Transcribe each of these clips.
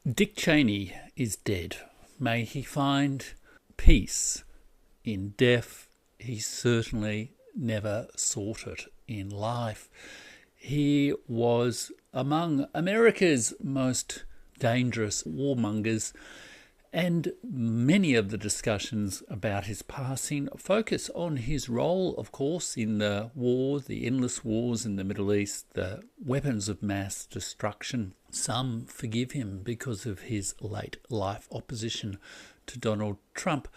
Dick Cheney is dead. May he find peace in death. He certainly never sought it in life. He was among America's most dangerous warmongers, and many of the discussions about his passing focus on his role, of course, in the war, the endless wars in the Middle East, the weapons of mass destruction. Some forgive him because of his late life opposition to Donald Trump.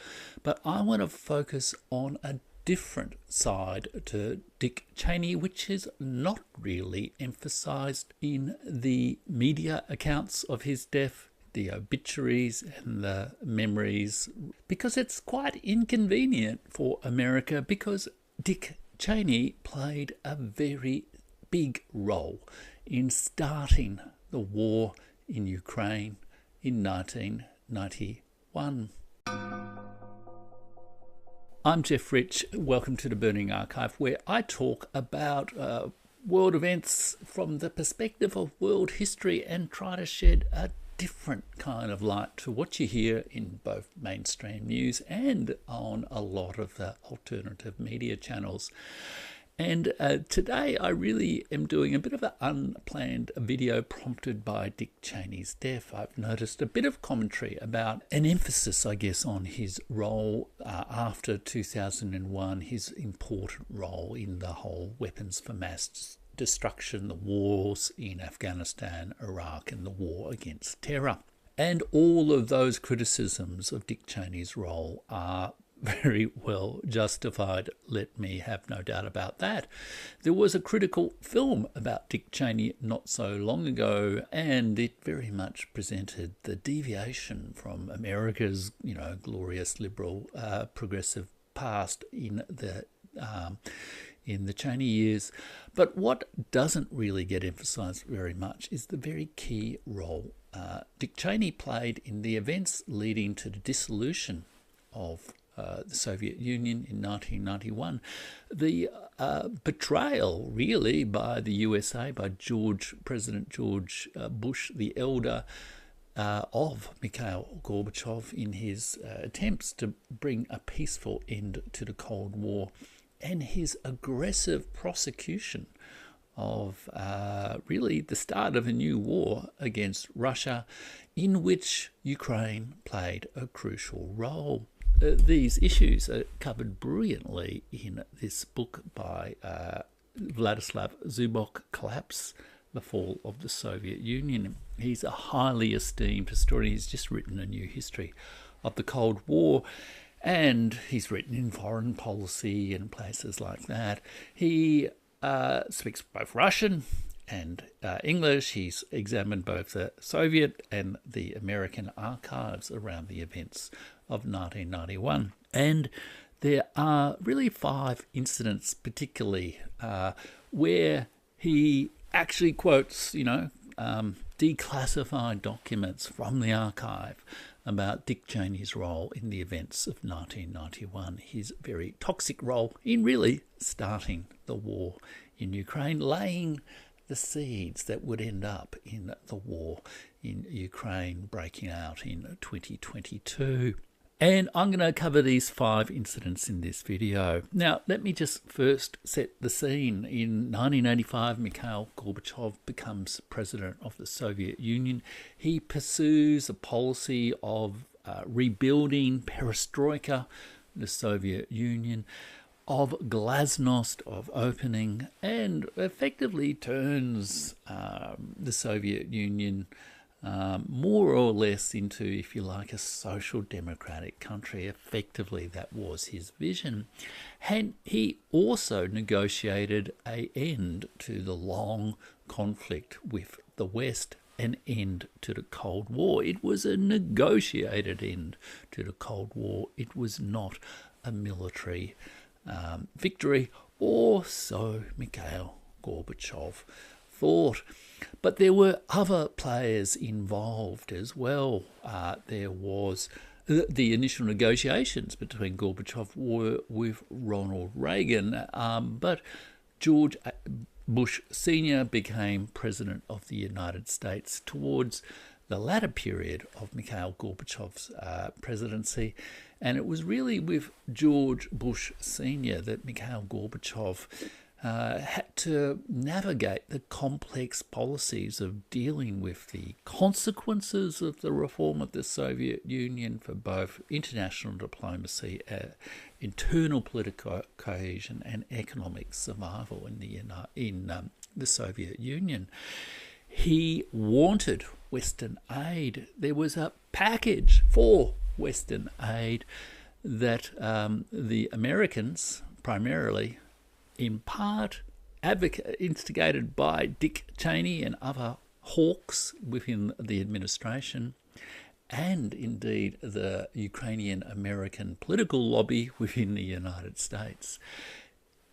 But I want to focus on a different side to Dick Cheney, which is not really emphasised in the media accounts of his death, the obituaries and the memories, because it's quite inconvenient for America, because Dick Cheney played a very big role in starting the war in Ukraine in 1991. I'm Jeff Rich. Welcome to the Burning Archive, where I talk about world events from the perspective of world history and try to shed a different kind of light to what you hear in both mainstream news and on a lot of the alternative media channels. And today I really am doing a bit of an unplanned video prompted by Dick Cheney's death. I've noticed a bit of commentary about an emphasis, I guess, on his role after 2001, his important role in the whole weapons for mass destruction, the wars in Afghanistan, Iraq, and the war against terror. And all of those criticisms of Dick Cheney's role are very well justified. Let me have no doubt about that. There was a critical film about Dick Cheney not so long ago, and it very much presented the deviation from America's, glorious liberal progressive past in the Cheney years. But what doesn't really get emphasised very much is the very key role Dick Cheney played in the events leading to the dissolution of the Soviet Union in 1991. The betrayal, really, by the USA, by President George Bush the Elder, of Mikhail Gorbachev in his attempts to bring a peaceful end to the Cold War, and his aggressive prosecution of really the start of a new war against Russia, in which Ukraine played a crucial role. These issues are covered brilliantly in this book by Vladislav Zubok, Collapse, The Fall of the Soviet Union. He's a highly esteemed historian. He's just written a new history of the Cold War, and he's written in foreign policy and places like that. He speaks both Russian and English. He's examined both the Soviet and the American archives around the events of 1991. And there are really 5 incidents particularly where he actually quotes, declassified documents from the archive about Dick Cheney's role in the events of 1991, his very toxic role in really starting the war in Ukraine, laying the seeds that would end up in the war in Ukraine breaking out in 2022. And I'm going to cover these 5 incidents in this video. Now, let me just first set the scene. In 1985, Mikhail Gorbachev becomes president of the Soviet Union. He pursues a policy of rebuilding, perestroika, the Soviet Union, of glasnost, of opening, and effectively turns the Soviet Union more or less into, if you like, a social democratic country. Effectively, that was his vision. And he also negotiated an end to the long conflict with the West, an end to the Cold War. It was a negotiated end to the Cold War. It was not a military victory, or so Mikhail Gorbachev thought. But there were other players involved as well. There was the initial negotiations between Gorbachev were with Ronald Reagan, but George Bush Sr. became President of the United States towards the latter period of Mikhail Gorbachev's presidency. And it was really with George Bush Sr. that Mikhail Gorbachev had to navigate the complex policies of dealing with the consequences of the reform of the Soviet Union for both international diplomacy, internal political cohesion, and economic survival in the Soviet Union. He wanted Western aid. There was a package for Western aid that the Americans, primarily, in part instigated by Dick Cheney and other hawks within the administration, and indeed the Ukrainian-American political lobby within the United States,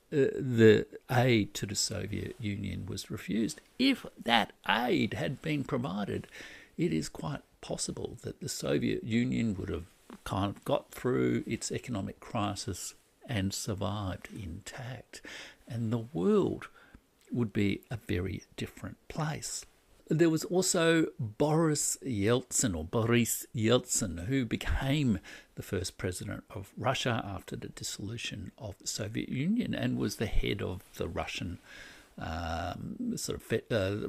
the aid to the Soviet Union was refused. If that aid had been provided, it is quite possible that the Soviet Union would have kind of got through its economic crisis and survived intact, and the world would be a very different place. There was also Boris Yeltsin, who became the first president of Russia after the dissolution of the Soviet Union and was the head of the Russian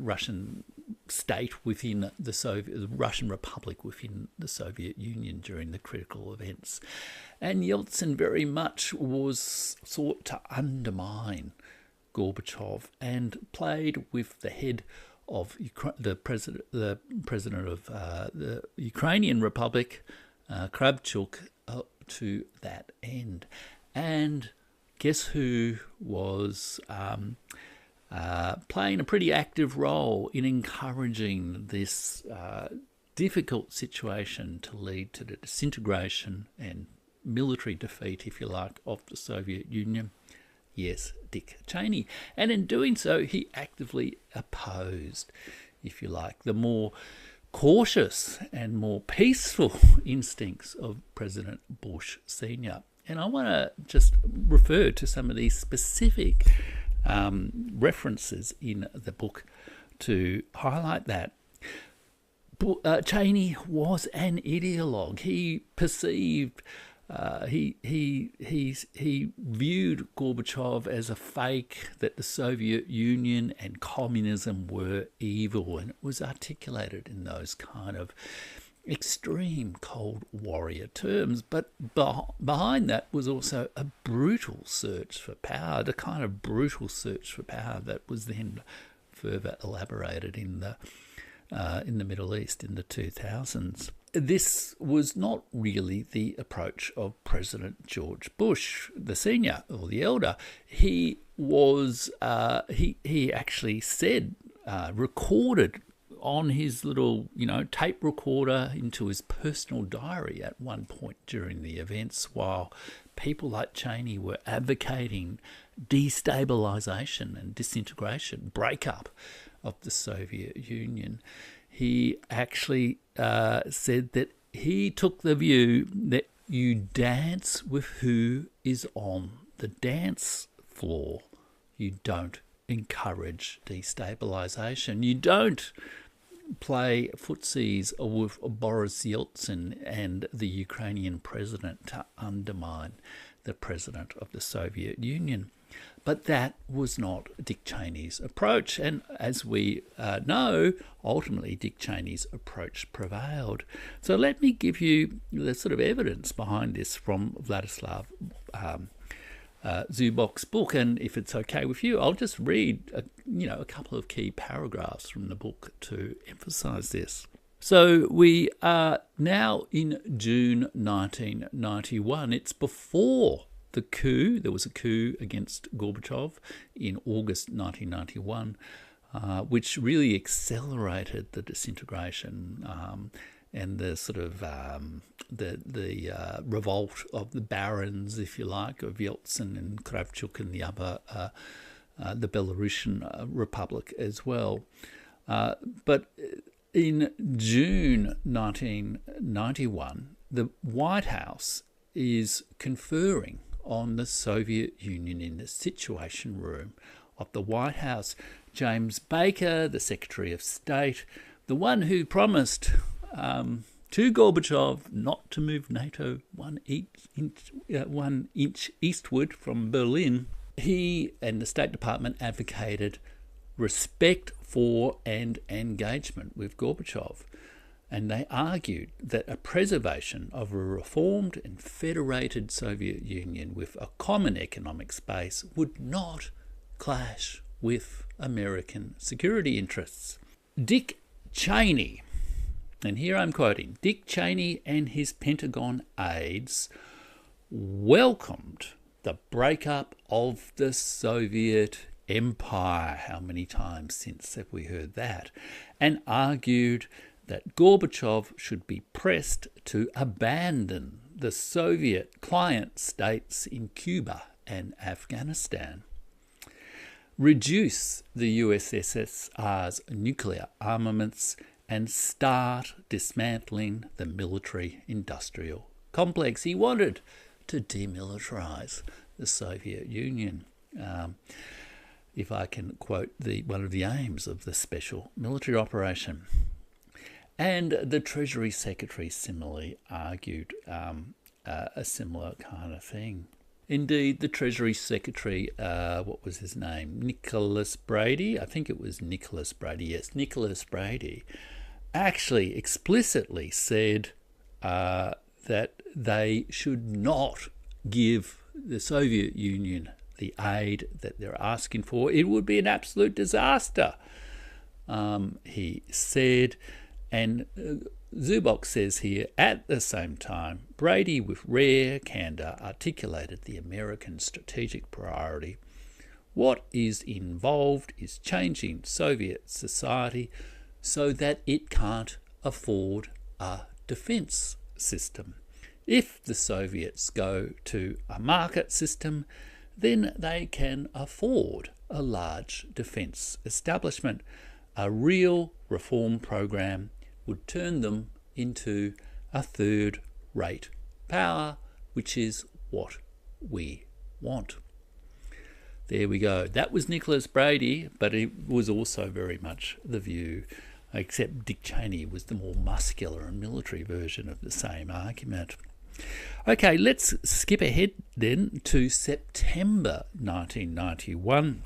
Russian state within the Russian Republic within the Soviet Union during the critical events. And Yeltsin very much was sought to undermine Gorbachev and played with the head of the president of the Ukrainian Republic, Kravchuk, to that end. And guess who was playing a pretty active role in encouraging this difficult situation to lead to the disintegration and military defeat, if you like, of the Soviet Union? Yes, Dick Cheney. And in doing so, he actively opposed, if you like, the more cautious and more peaceful instincts of President Bush Sr. And I want to just refer to some of these specific references in the book to highlight that. Cheney was an ideologue. He perceived, he viewed Gorbachev as a fake, that the Soviet Union and communism were evil, and it was articulated in those kind of extreme Cold Warrior terms. But behind that was also a brutal search for power, the kind of brutal search for power that was then further elaborated in the Middle East in the 2000s. This was not really the approach of President George Bush, the senior or the elder. He was he actually said, recorded on his little tape recorder into his personal diary at one point during the events, while people like Cheney were advocating destabilization and disintegration, breakup of the Soviet Union. He actually said that he took the view that you dance with who is on the dance floor. You don't encourage destabilization. You don't play footsies with Boris Yeltsin and the Ukrainian president to undermine the president of the Soviet Union. But that was not Dick Cheney's approach, and as we know, ultimately Dick Cheney's approach prevailed. So let me give you the sort of evidence behind this from Vladislav Zubok's book, and if it's okay with you, I'll just read a couple of key paragraphs from the book to emphasize this. So we are now in June 1991. It's before the coup. There was a coup against Gorbachev in August 1991, which really accelerated the disintegration and the sort of the revolt of the barons, if you like, of Yeltsin and Kravchuk and the other, the Belarusian Republic as well. But in June 1991, the White House is conferring on the Soviet Union in the Situation Room of the White House. James Baker, the Secretary of State, the one who promised to Gorbachev not to move NATO one inch eastward from Berlin, he and the State Department advocated respect for and engagement with Gorbachev. And they argued that a preservation of a reformed and federated Soviet Union with a common economic space would not clash with American security interests. Dick Cheney, and here I'm quoting, Dick Cheney and his Pentagon aides welcomed the breakup of the Soviet Empire. How many times since have we heard that? And argued that Gorbachev should be pressed to abandon the Soviet client states in Cuba and Afghanistan, reduce the USSR's nuclear armaments, and start dismantling the military-industrial complex. He wanted to demilitarize the Soviet Union. If I can quote one of the aims of the special military operation. And the Treasury Secretary similarly argued a similar kind of thing. Indeed, the Treasury Secretary, what was his name? Nicholas Brady? I think it was Nicholas Brady. Yes, Nicholas Brady actually explicitly said that they should not give the Soviet Union the aid that they're asking for. It would be an absolute disaster, he said. And Zubok says here, at the same time, Brady, with rare candour, articulated the American strategic priority. What is involved is changing Soviet society so that it can't afford a defence system. If the Soviets go to a market system, then they can afford a large defence establishment. A real reform program would turn them into a third-rate power, which is what we want. There we go. That was Nicholas Brady, but it was also very much the view, except Dick Cheney was the more muscular and military version of the same argument. Okay, let's skip ahead then to September 1991,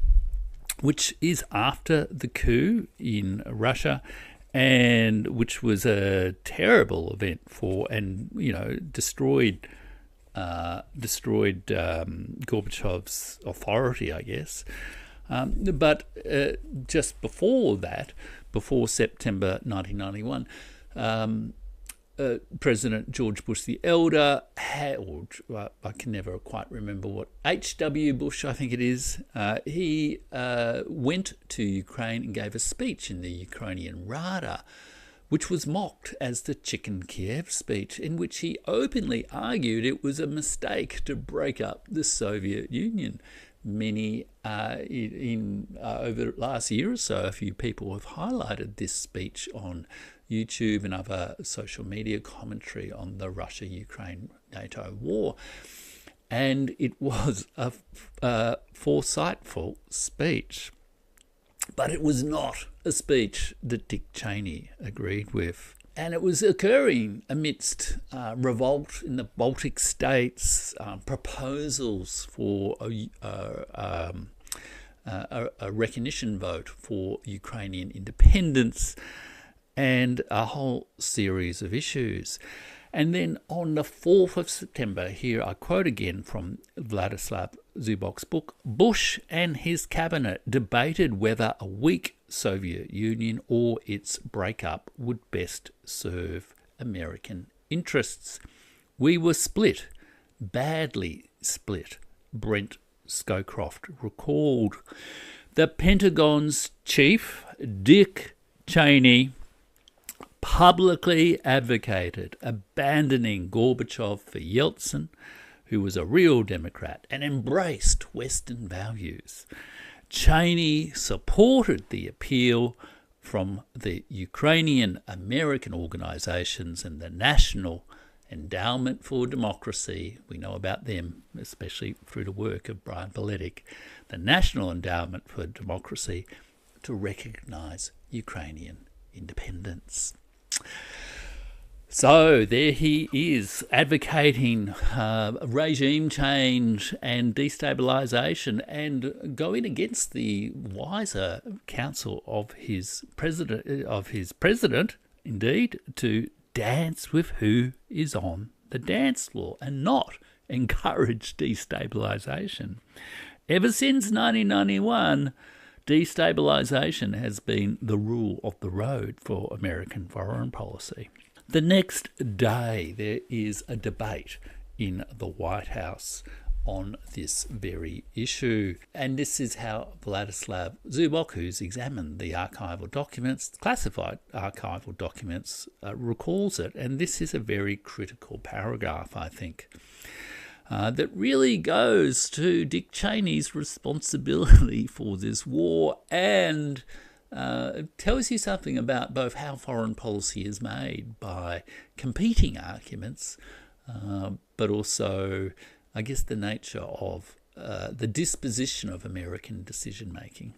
which is after the coup in Russia, and which was a terrible event destroyed Gorbachev's authority, I guess. But just before that, before September 1991, President George Bush the Elder I can never quite remember what, H.W. Bush, I think it is, he went to Ukraine and gave a speech in the Ukrainian Rada, which was mocked as the Chicken Kiev speech, in which he openly argued it was a mistake to break up the Soviet Union. Many, over the last year or so, a few people have highlighted this speech on YouTube and other social media commentary on the Russia-Ukraine-NATO war. And it was a foresightful speech. But it was not a speech that Dick Cheney agreed with. And it was occurring amidst revolt in the Baltic states, proposals for a recognition vote for Ukrainian independence, and a whole series of issues. And then on the 4th of September, here I quote again from Vladislav Zubok's book, Bush and his cabinet debated whether a weak Soviet Union or its breakup would best serve American interests. We were split, badly split, Brent Scowcroft recalled. The Pentagon's chief, Dick Cheney, publicly advocated abandoning Gorbachev for Yeltsin, who was a real Democrat and embraced Western values. Cheney supported the appeal from the Ukrainian American organizations and the National Endowment for Democracy. We know about them, especially through the work of Brian Valetic. The National Endowment for Democracy to recognize Ukrainian independence. So there he is, advocating regime change and destabilisation, and going against the wiser counsel of his president, indeed, to dance with who is on the dance floor and not encourage destabilisation. Ever since 1991, destabilisation has been the rule of the road for American foreign policy. The next day, there is a debate in the White House on this very issue. And this is how Vladislav Zubok, who's examined the archival documents, classified archival documents, recalls it. And this is a very critical paragraph, I think, that really goes to Dick Cheney's responsibility for this war, and tells you something about both how foreign policy is made by competing arguments, but also, I guess, the nature of the disposition of American decision-making.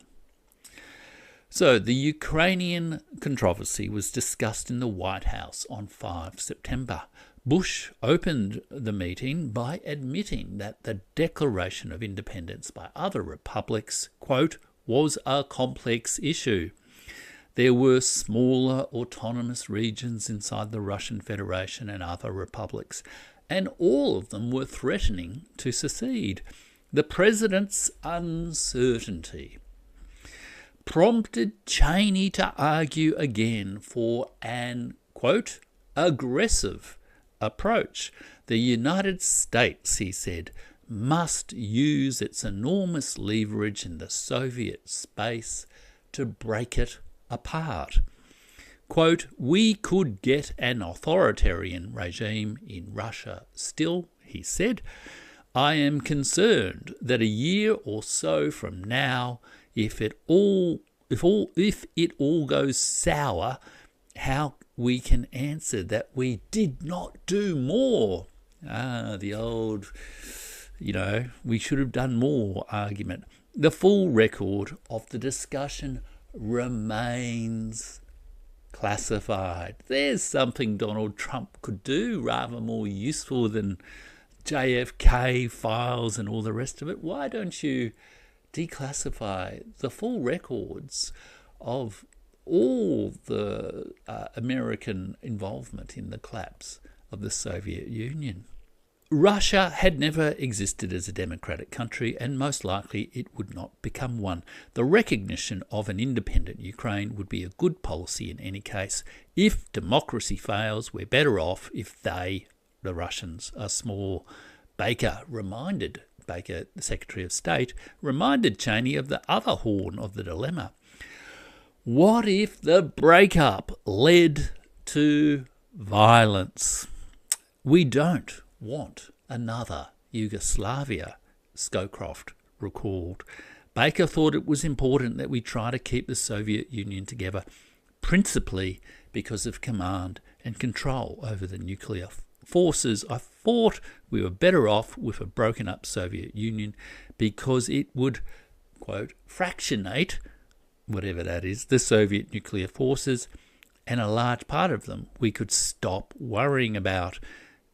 So the Ukrainian controversy was discussed in the White House on 5 September. Bush opened the meeting by admitting that the declaration of independence by other republics, quote, was a complex issue. There were smaller autonomous regions inside the Russian Federation and other republics, and all of them were threatening to secede. The president's uncertainty prompted Cheney to argue again for an, quote, aggressive approach. The United States, he said, must use its enormous leverage in the Soviet space to break it apart. Quote, we could get an authoritarian regime in Russia still, he said. I am concerned that a year or so from now, if it all goes sour, how we can answer that we did not do more. The old, we should have done more argument. The full record of the discussion remains classified. There's something Donald Trump could do rather more useful than JFK files and all the rest of it. Why don't you declassify the full records of all the American involvement in the collapse of the Soviet Union? Russia had never existed as a democratic country, and most likely it would not become one. The recognition of an independent Ukraine would be a good policy in any case. If democracy fails, we're better off if they, the Russians, are small. Baker, the Secretary of State, reminded Cheney of the other horn of the dilemma. What if the breakup led to violence? We don't want another Yugoslavia, Scowcroft recalled. Baker thought it was important that we try to keep the Soviet Union together, principally because of command and control over the nuclear forces. I thought we were better off with a broken up Soviet Union because it would, quote, fractionate, whatever that is, the Soviet nuclear forces, and a large part of them we could stop worrying about.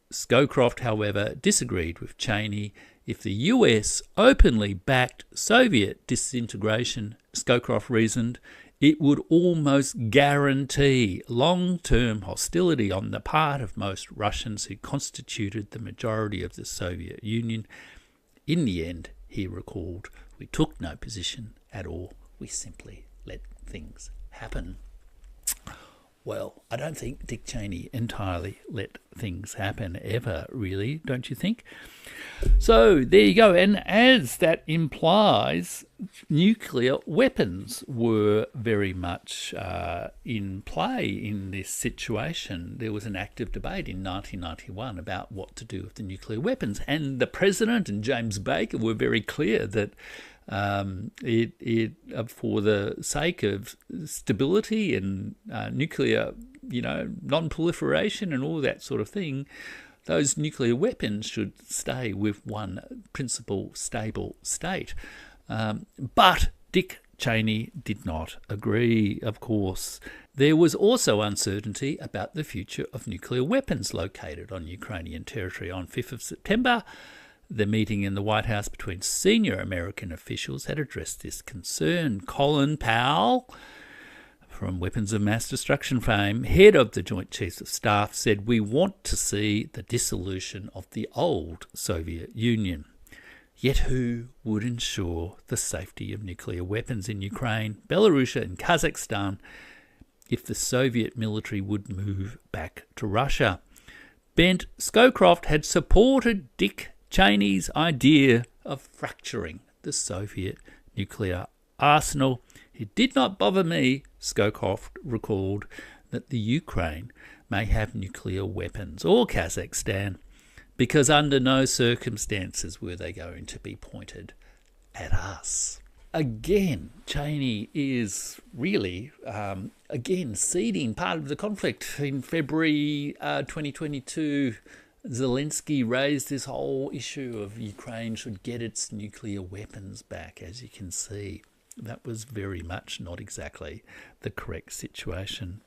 Scowcroft, however, disagreed with Cheney. If the US openly backed Soviet disintegration, Scowcroft reasoned, it would almost guarantee long-term hostility on the part of most Russians who constituted the majority of the Soviet Union. In the end, he recalled, we took no position at all. We simply let things happen. Well, I don't think Dick Cheney entirely let things happen ever, really, don't you think? So there you go. And as that implies, nuclear weapons were very much in play in this situation. There was an active debate in 1991 about what to do with the nuclear weapons. And the President and James Baker were very clear that for the sake of stability and nuclear, non-proliferation and all that sort of thing, those nuclear weapons should stay with one principal stable state. But Dick Cheney did not agree, of course. There was also uncertainty about the future of nuclear weapons located on Ukrainian territory. On 5th of September, the meeting in the White House between senior American officials had addressed this concern. Colin Powell, from Weapons of Mass Destruction fame, head of the Joint Chiefs of Staff, said, "We want to see the dissolution of the old Soviet Union." Yet who would ensure the safety of nuclear weapons in Ukraine, Belarus and Kazakhstan if the Soviet military would move back to Russia? Bent Scowcroft had supported Dick Cheney's idea of fracturing the Soviet nuclear arsenal. "It did not bother me," Scowcroft recalled, "that the Ukraine may have nuclear weapons, or Kazakhstan, because under no circumstances were they going to be pointed at us." Again, Cheney is really, seeding part of the conflict. In February 2022, Zelensky raised this whole issue of Ukraine should get its nuclear weapons back, as you can see. That was very much not exactly the correct situation.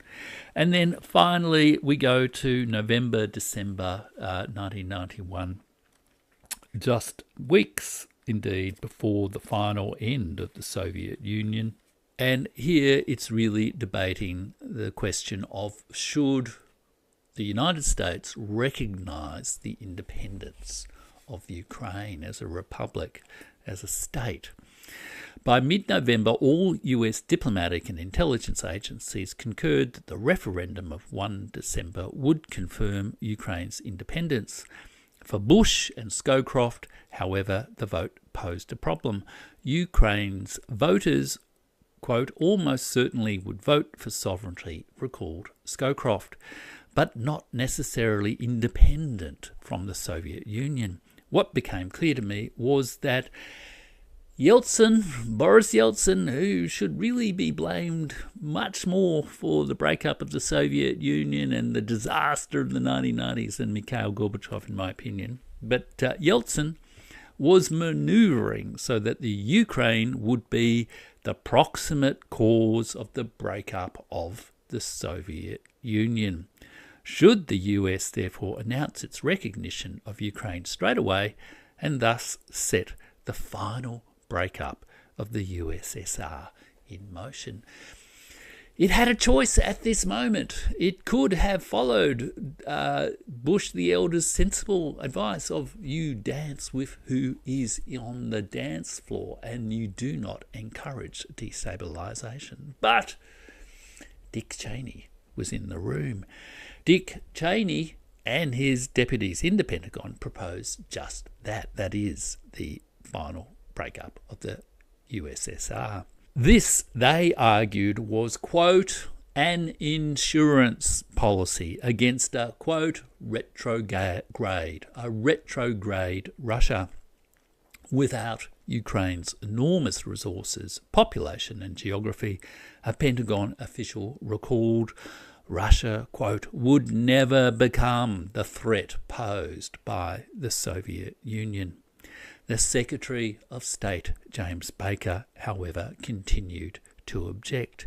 And then finally, we go to November, December 1991, just weeks indeed before the final end of the Soviet Union. And here it's really debating the question of should the United States recognise the independence of Ukraine as a republic, as a state. By mid-November, all US diplomatic and intelligence agencies concurred that the referendum of 1 December would confirm Ukraine's independence. For Bush and Scowcroft, however, the vote posed a problem. Ukraine's voters, quote, "almost certainly would vote for sovereignty," recalled Scowcroft, "but not necessarily independent from the Soviet Union. What became clear to me was that Boris Yeltsin, who should really be blamed much more for the breakup of the Soviet Union and the disaster of the 1990s than Mikhail Gorbachev, in my opinion, but Yeltsin was manoeuvring so that the Ukraine would be the proximate cause of the breakup of the Soviet Union. Should the US therefore announce its recognition of Ukraine straight away and thus set the final breakup of the USSR in motion? It had a choice at this moment. It could have followed Bush the Elder's sensible advice of you dance with who is on the dance floor and you do not encourage destabilisation. But Dick Cheney was in the room. Dick Cheney and his deputies in the Pentagon proposed just that. That is the final breakup of the USSR. This, they argued, was, quote, an insurance policy against a, quote, retrograde Russia. Without Ukraine's enormous resources, population and geography, a Pentagon official recalled, Russia, quote, would never become the threat posed by the Soviet Union. The Secretary of State, James Baker, however, continued to object.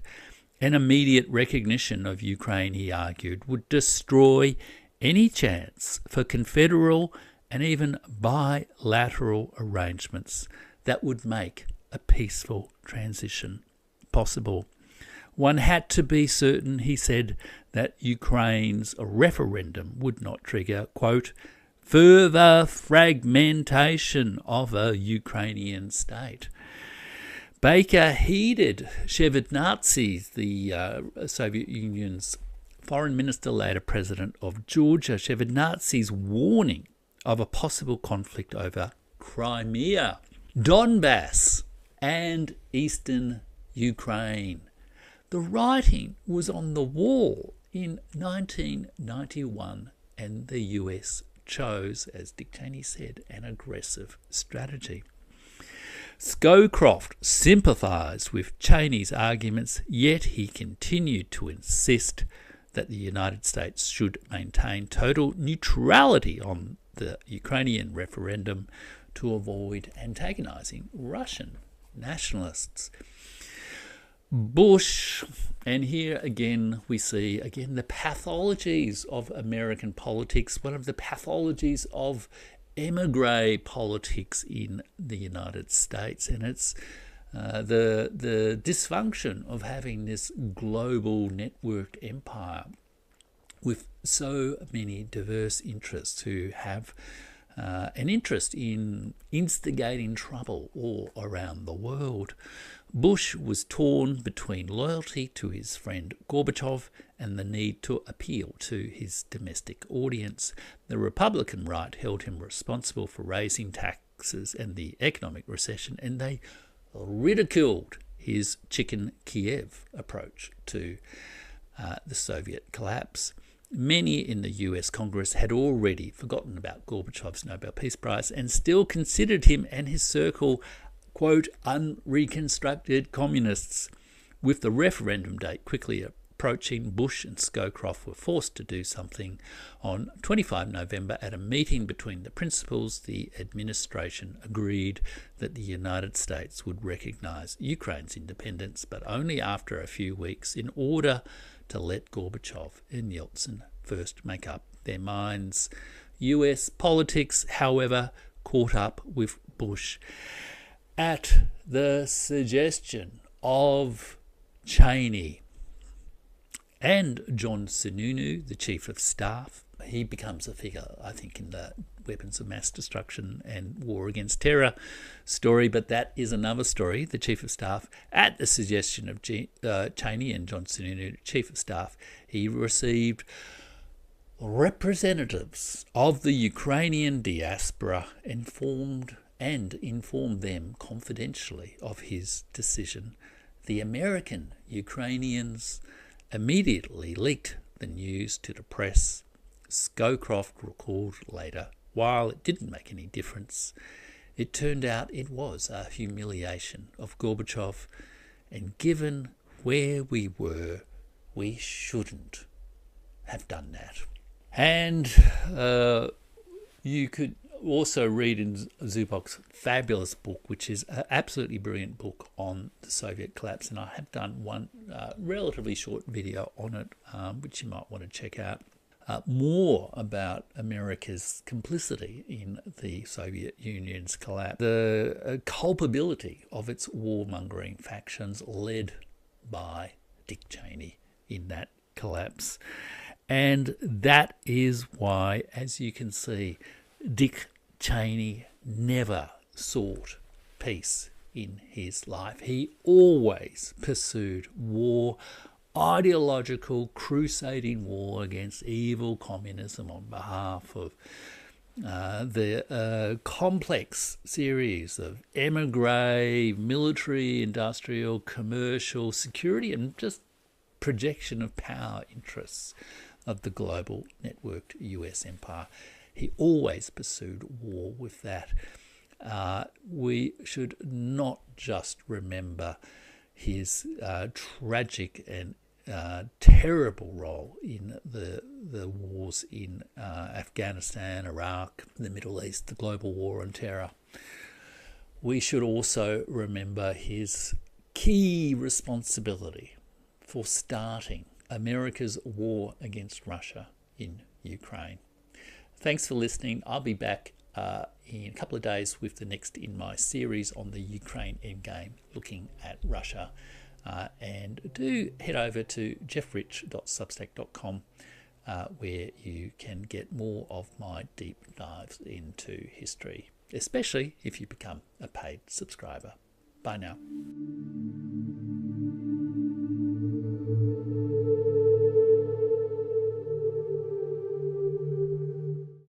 An immediate recognition of Ukraine, he argued, would destroy any chance for confederal and even bilateral arrangements that would make a peaceful transition possible. One had to be certain, he said, that Ukraine's referendum would not trigger, quote, further fragmentation of a Ukrainian state. Baker heeded Shevardnadze, the Soviet Union's foreign minister, later president of Georgia, Shevardnadze's warning of a possible conflict over Crimea, Donbass, and eastern Ukraine. The writing was on the wall in 1991, and the US chose, as Dick Cheney said, an aggressive strategy. Scowcroft sympathised with Cheney's arguments, yet he continued to insist that the United States should maintain total neutrality on the Ukrainian referendum to avoid antagonising Russian nationalists. Bush, and here again we see the pathologies of American politics, one of the pathologies of emigre politics in the United States, and it's the dysfunction of having this global networked empire with so many diverse interests who have an interest in instigating trouble all around the world. Bush was torn between loyalty to his friend Gorbachev and the need to appeal to his domestic audience. The Republican right held him responsible for raising taxes and the economic recession, and they ridiculed his Chicken Kiev approach to the Soviet collapse. Many in the US Congress had already forgotten about Gorbachev's Nobel Peace Prize and still considered him and his circle, quote, unreconstructed communists. With the referendum date quickly approaching, Bush and Scowcroft were forced to do something. On 25 November, at a meeting between the principals, the administration agreed that the United States would recognise Ukraine's independence, but only after a few weeks, in order to let Gorbachev and Yeltsin first make up their minds. US politics, however, caught up with Bush. At the suggestion of Cheney and John Sununu, the Chief of Staff, he becomes a figure, I think, in the weapons of mass destruction and war against terror story, but that is another story. The Chief of Staff, at the suggestion of Cheney and John Sununu, Chief of Staff, he received representatives of the Ukrainian diaspora informed them confidentially of his decision. The American Ukrainians immediately leaked the news to the press. Scowcroft recalled later, while it didn't make any difference, it turned out it was a humiliation of Gorbachev, and given where we were, we shouldn't have done that. And you could also read in Zubok's fabulous book, which is an absolutely brilliant book on the Soviet collapse, and I have done one relatively short video on it, which you might want to check out, more about America's complicity in the Soviet Union's collapse, the culpability of its warmongering factions led by Dick Cheney in that collapse. And that is why, as you can see, Dick Cheney never sought peace in his life. He always pursued war, ideological, crusading war against evil communism on behalf of the complex series of emigre, military, industrial, commercial, security, and just projection of power interests of the global networked US empire. He always pursued war with that. We should not just remember his tragic and terrible role in the wars in Afghanistan, Iraq, the Middle East, the global war on terror. We should also remember his key responsibility for starting America's war against Russia in Ukraine. Thanks for listening. I'll be back in a couple of days with the next in my series on the Ukraine endgame, looking at Russia. And do head over to jeffrich.substack.com where you can get more of my deep dives into history, especially if you become a paid subscriber. Bye now.